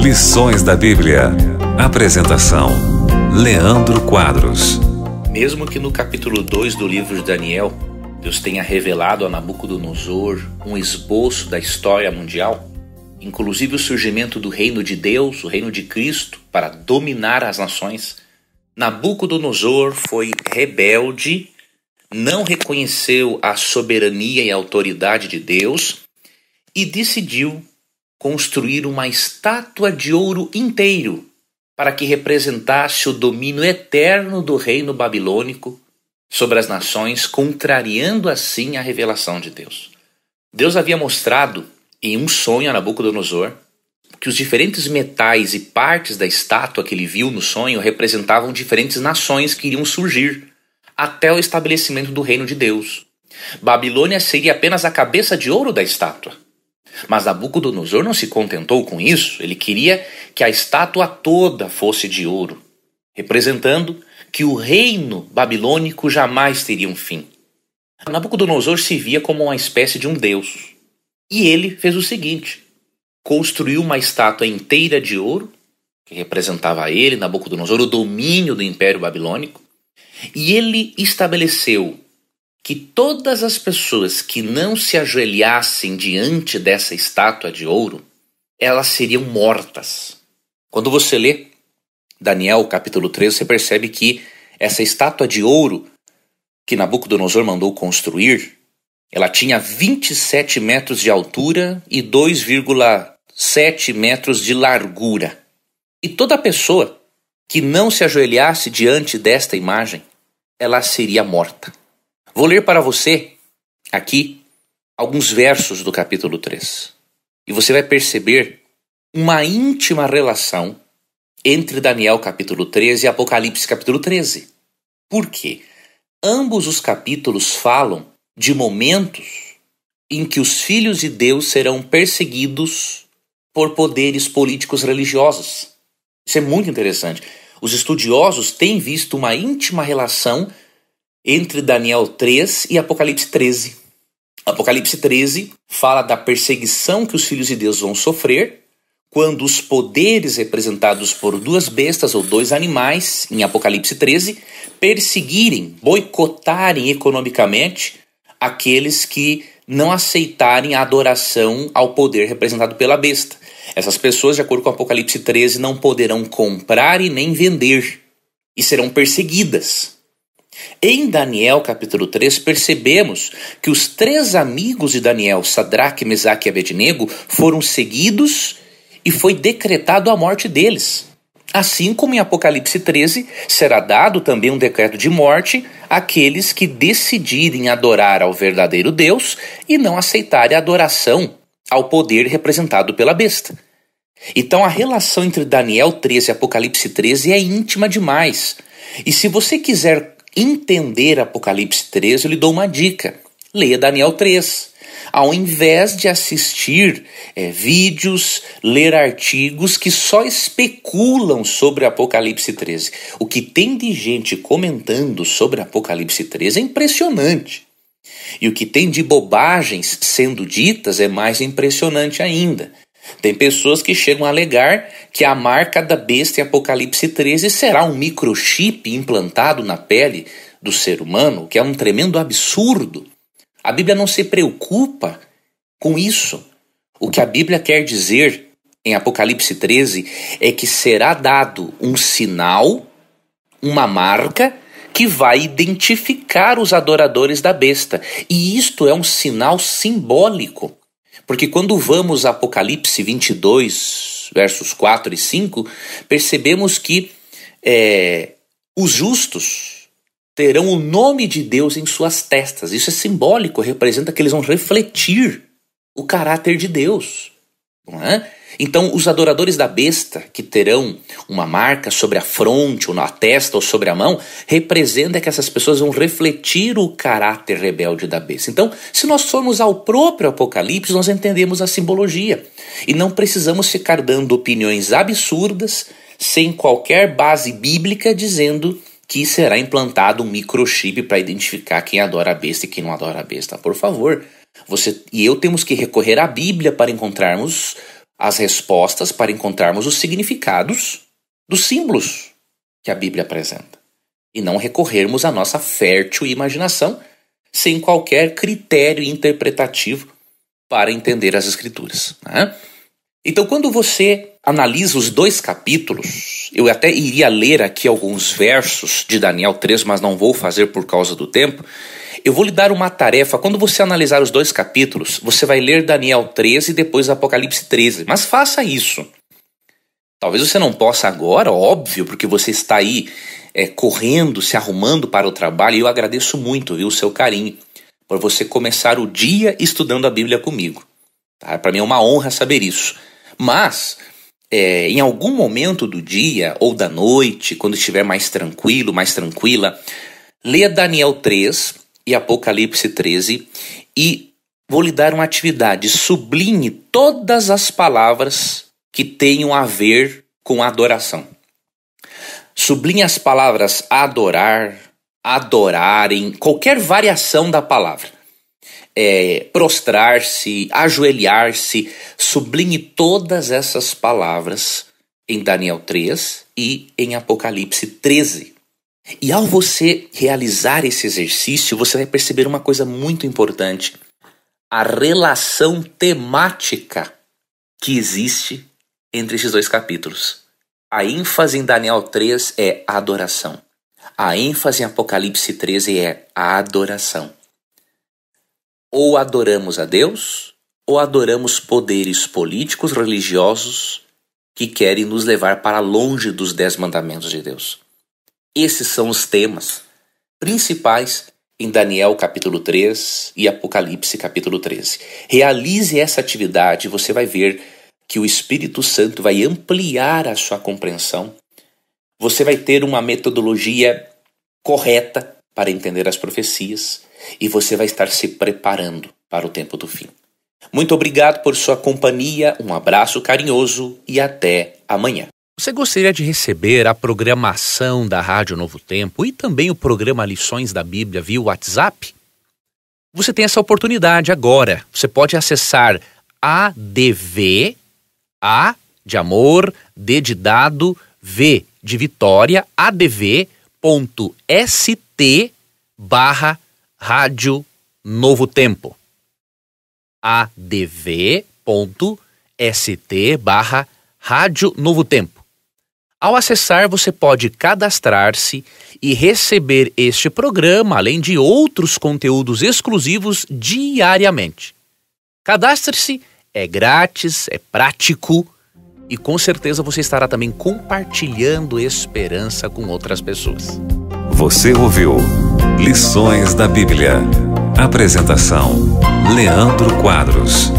Lições da Bíblia. Apresentação: Leandro Quadros. Mesmo que no capítulo 2 do livro de Daniel, Deus tenha revelado a Nabucodonosor um esboço da história mundial, inclusive o surgimento do reino de Deus, o reino de Cristo, para dominar as nações, Nabucodonosor foi rebelde, não reconheceu a soberania e a autoridade de Deus e decidiu construir uma estátua de ouro inteiro para que representasse o domínio eterno do reino babilônico sobre as nações, contrariando assim a revelação de Deus. Deus havia mostrado em um sonho a Nabucodonosor que os diferentes metais e partes da estátua que ele viu no sonho representavam diferentes nações que iriam surgir até o estabelecimento do reino de Deus. Babilônia seria apenas a cabeça de ouro da estátua. Mas Nabucodonosor não se contentou com isso, ele queria que a estátua toda fosse de ouro, representando que o reino babilônico jamais teria um fim. Nabucodonosor se via como uma espécie de um deus. E ele fez o seguinte: construiu uma estátua inteira de ouro, que representava ele, Nabucodonosor, o domínio do Império Babilônico, e ele estabeleceu que todas as pessoas que não se ajoelhassem diante dessa estátua de ouro, elas seriam mortas. Quando você lê Daniel capítulo 3, você percebe que essa estátua de ouro que Nabucodonosor mandou construir, ela tinha 27 metros de altura e 2,7 metros de largura. E toda pessoa que não se ajoelhasse diante desta imagem, ela seria morta. Vou ler para você aqui alguns versos do capítulo 3. E você vai perceber uma íntima relação entre Daniel capítulo 13 e Apocalipse capítulo 13. Por quê? Ambos os capítulos falam de momentos em que os filhos de Deus serão perseguidos por poderes políticos religiosos. Isso é muito interessante. Os estudiosos têm visto uma íntima relação entre Daniel 3 e Apocalipse 13. Apocalipse 13 fala da perseguição que os filhos de Deus vão sofrer quando os poderes representados por duas bestas ou dois animais, em Apocalipse 13, perseguirem, boicotarem economicamente aqueles que não aceitarem a adoração ao poder representado pela besta. Essas pessoas, de acordo com Apocalipse 13, não poderão comprar e nem vender e serão perseguidas. Em Daniel capítulo 3, percebemos que os três amigos de Daniel, Sadraque, Mesaque e Abednego, foram seguidos e foi decretado a morte deles. Assim como em Apocalipse 13, será dado também um decreto de morte àqueles que decidirem adorar ao verdadeiro Deus e não aceitarem a adoração ao poder representado pela besta. Então a relação entre Daniel 13 e Apocalipse 13 é íntima demais. E se você quiser entender Apocalipse 13, eu lhe dou uma dica: leia Daniel 3. Ao invés de assistir vídeos, ler artigos que só especulam sobre Apocalipse 13. O que tem de gente comentando sobre Apocalipse 13 é impressionante. E o que tem de bobagens sendo ditas é mais impressionante ainda. Tem pessoas que chegam a alegar que a marca da besta em Apocalipse 13 será um microchip implantado na pele do ser humano, que é um tremendo absurdo. A Bíblia não se preocupa com isso. O que a Bíblia quer dizer em Apocalipse 13 é que será dado um sinal, uma marca, que vai identificar os adoradores da besta. E isto é um sinal simbólico. Porque quando vamos a Apocalipse 22, versos 4 e 5, percebemos que os justos terão o nome de Deus em suas testas. Isso é simbólico, representa que eles vão refletir o caráter de Deus. Não é? Então, os adoradores da besta, que terão uma marca sobre a fronte, ou na testa, ou sobre a mão, representa que essas pessoas vão refletir o caráter rebelde da besta. Então, se nós formos ao próprio Apocalipse, nós entendemos a simbologia. E não precisamos ficar dando opiniões absurdas, sem qualquer base bíblica, dizendo que será implantado um microchip para identificar quem adora a besta e quem não adora a besta. Por favor, Você e eu temos que recorrer à Bíblia para encontrarmos as respostas, para encontrarmos os significados dos símbolos que a Bíblia apresenta. E não recorrermos à nossa fértil imaginação sem qualquer critério interpretativo para entender as Escrituras, né? Então, quando você analisa os 2 capítulos, eu até iria ler aqui alguns versos de Daniel 3, mas não vou fazer por causa do tempo. Eu vou lhe dar uma tarefa. Quando você analisar os 2 capítulos, você vai ler Daniel 13 e depois Apocalipse 13. Mas faça isso. Talvez você não possa agora, óbvio, porque você está aí correndo, se arrumando para o trabalho. E eu agradeço muito, viu, o seu carinho por você começar o dia estudando a Bíblia comigo. Tá? Para mim é uma honra saber isso. Mas, em algum momento do dia ou da noite, quando estiver mais tranquilo, mais tranquila, leia Daniel 3 e Apocalipse 13 e vou lhe dar uma atividade. Sublinhe todas as palavras que tenham a ver com adoração. Sublinhe as palavras adorar, adorarem, qualquer variação da palavra. Prostrar-se, ajoelhar-se, sublinhe todas essas palavras em Daniel 3 e em Apocalipse 13. E ao você realizar esse exercício, você vai perceber uma coisa muito importante: a relação temática que existe entre esses 2 capítulos. A ênfase em Daniel 3 é a adoração. A ênfase em Apocalipse 13 é a adoração. Ou adoramos a Deus, ou adoramos poderes políticos, religiosos, que querem nos levar para longe dos 10 mandamentos de Deus. Esses são os temas principais em Daniel capítulo 3 e Apocalipse capítulo 13. Realize essa atividade e você vai ver que o Espírito Santo vai ampliar a sua compreensão. Você vai ter uma metodologia correta para entender as profecias e você vai estar se preparando para o tempo do fim. Muito obrigado por sua companhia, um abraço carinhoso e até amanhã. Você gostaria de receber a programação da Rádio Novo Tempo e também o programa Lições da Bíblia via WhatsApp? Você tem essa oportunidade agora. Você pode acessar ADV, A de amor, D de dado, V de Vitória, adv.st/Rádio Novo Tempo. adv.st/Rádio Novo Tempo. Ao acessar, você pode cadastrar-se e receber este programa, além de outros conteúdos exclusivos diariamente. Cadastre-se, é grátis, é prático e com certeza você estará também compartilhando esperança com outras pessoas. Você ouviu Lições da Bíblia. Apresentação: Leandro Quadros.